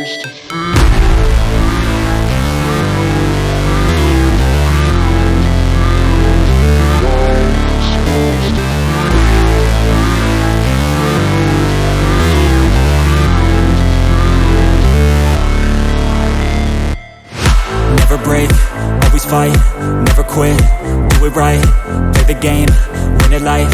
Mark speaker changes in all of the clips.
Speaker 1: Never break, always fight, never quit, do it right, play the game, win it life,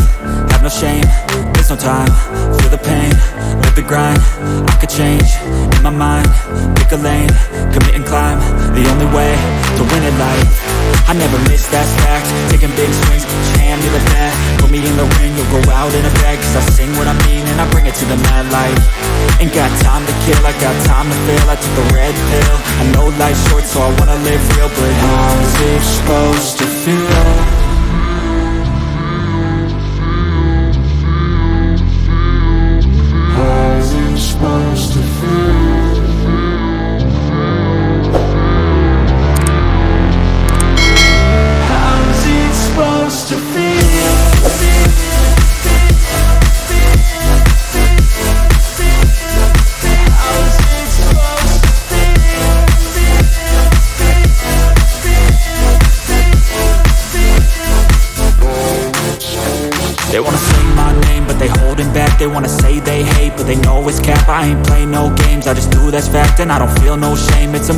Speaker 1: have no shame, there's no time, feel the pain, live the grind, I could change, in my mind, pick a lane, commit and climb, the only way to win it life. I never miss, that's fact, taking big swings, put your hand to the bat, put me in the ring, you'll go out in a bag, cause I sing what I mean and I bring it to the mad light. Ain't got time to kill, I got time to feel, I took the red pill, I know life's short so I wanna live real, but how's it supposed to feel? How's it supposed to feel? How's it supposed to feel? They wanna say my name, but they holding back. They wanna say they hate, but they know it's cap. I ain't play no games, I just do, that's fact. And I don't feel no shame, it's a